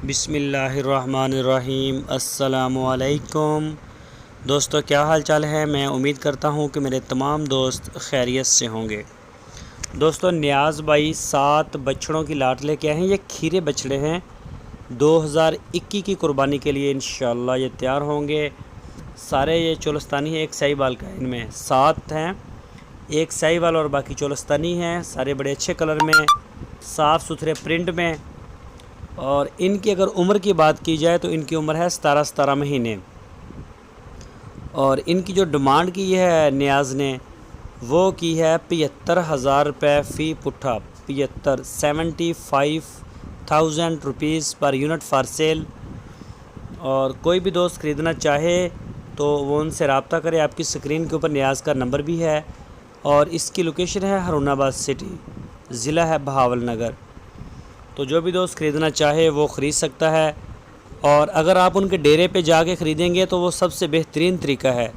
बिस्मिल्लाहिर्रहमानिर्रहीम। अस्सलामुअलैकुम दोस्तों, क्या हाल चाल है। मैं उम्मीद करता हूँ कि मेरे तमाम दोस्त खैरियत से होंगे। दोस्तों, नियाज़ भाई 7 बछड़ों की लाट लेके आए हैं। ये खीरे बछड़े हैं, 2021 की कुर्बानी के लिए इंशाअल्लाह ये तैयार होंगे। सारे ये चोलस्तानी है, एक साहिवाल का है। इनमें 7 हैं, एक साहिवाल और बाकी चोलस्तानी हैं। सारे बड़े अच्छे कलर में, साफ़ सुथरे प्रिंट में। और इनकी अगर उम्र की बात की जाए तो इनकी उम्र है 17 महीने। और इनकी जो डिमांड की है नियाज़ ने, वो की है 75,000 रुपये फ़ी पुट्ठा। 75,000 rupees per unit for sale. और कोई भी दोस्त ख़रीदना चाहे तो वो उनसे रब्ता करे। आपकी स्क्रीन के ऊपर नियाज़ का नंबर भी है। और इसकी लोकेशन है हरुणाबाद सिटी, ज़िला है बहावलनगर। तो जो भी दोस्त ख़रीदना चाहे वो ख़रीद सकता है। और अगर आप उनके डेरे पे जाके ख़रीदेंगे तो वो सबसे बेहतरीन तरीका है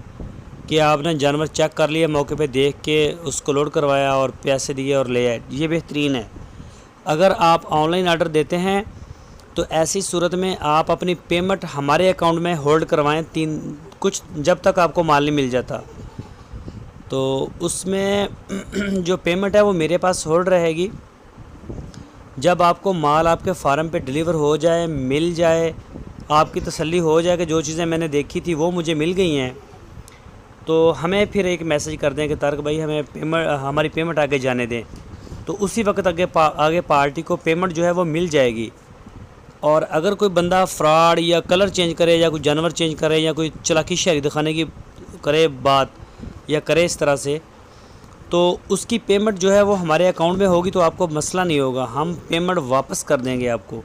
कि आपने जानवर चेक कर लिया, मौके पे देख के उसको लोड करवाया और पैसे दिए और ले आए। ये बेहतरीन है। अगर आप ऑनलाइन ऑर्डर देते हैं तो ऐसी सूरत में आप अपनी पेमेंट हमारे अकाउंट में होल्ड करवाएं कुछ जब तक आपको माल नहीं मिल जाता। तो उसमें जो पेमेंट है वो मेरे पास होल्ड रहेगी। जब आपको माल आपके फार्म पे डिलीवर हो जाए, मिल जाए, आपकी तसल्ली हो जाए कि जो चीज़ें मैंने देखी थी वो मुझे मिल गई हैं, तो हमें फिर एक मैसेज कर दें कि तारक भाई हमारी पेमेंट आगे जाने दें। तो उसी वक्त आगे पार्टी को पेमेंट जो है वो मिल जाएगी। और अगर कोई बंदा फ्रॉड या कलर चेंज करे या कोई जानवर चेंज करे या कोई चालाकी शहरी दिखाने की करे बात या करे इस तरह से, तो उसकी पेमेंट जो है वो हमारे अकाउंट में होगी तो आपको मसला नहीं होगा। हम पेमेंट वापस कर देंगे आपको।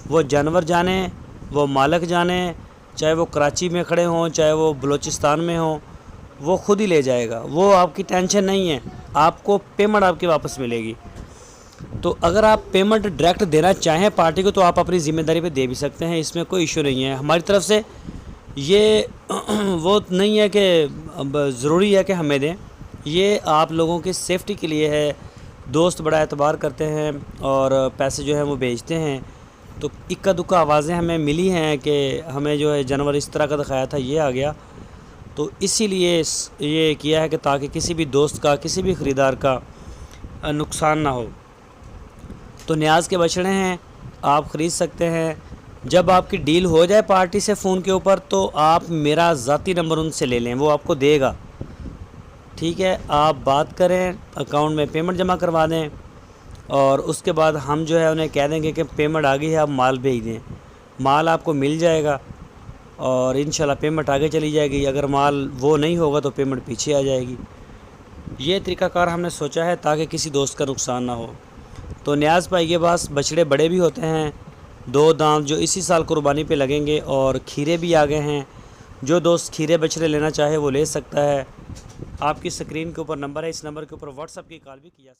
वो जानवर जाने, वो मालिक जाने, चाहे वो कराची में खड़े हों, चाहे वो बलूचिस्तान में हों, वो खुद ही ले जाएगा। वो आपकी टेंशन नहीं है, आपको पेमेंट आपकी वापस मिलेगी। तो अगर आप पेमेंट डायरेक्ट देना चाहें पार्टी को तो आप अपनी ज़िम्मेदारी पे दे भी सकते हैं, इसमें कोई इशू नहीं है। हमारी तरफ से ये वो नहीं है कि अब ज़रूरी है कि हमें दें। ये आप लोगों की सेफ्टी के लिए है। दोस्त बड़ा एतबार करते हैं और पैसे जो हैं वो भेजते हैं। तो इक्का दुक्का आवाज़ें हमें मिली हैं कि हमें जो है जानवर इस तरह का दिखाया था, ये आ गया। तो इसीलिए ये किया है कि ताकि किसी भी दोस्त का, किसी भी ख़रीदार का नुकसान ना हो। तो नियाज़ के बछड़े हैं, आप ख़रीद सकते हैं। जब आपकी डील हो जाए पार्टी से फ़ोन के ऊपर तो आप मेरा ज़ाती नंबर उनसे ले लें, वो आपको देगा। ठीक है, आप बात करें, अकाउंट में पेमेंट जमा करवा दें और उसके बाद हम जो है उन्हें कह देंगे कि पेमेंट आ गई है, आप माल भेज दें। माल आपको मिल जाएगा और इंशाल्लाह पेमेंट आगे चली जाएगी। अगर माल वो नहीं होगा तो पेमेंट पीछे आ जाएगी। ये तरीक़ाकार हमने सोचा है ताकि किसी दोस्त का नुकसान ना हो। तो नियाज़ भाई के पास बछड़े बड़े भी होते हैं, 2 दांत, जो इसी साल कुर्बानी पे लगेंगे। और खीरे भी आ गए हैं। जो दोस्त खीरे बछड़े लेना चाहे वो ले सकता है। आपकी स्क्रीन के ऊपर नंबर है, इस नंबर के ऊपर व्हाट्सएप की कॉल भी की जा सकती है।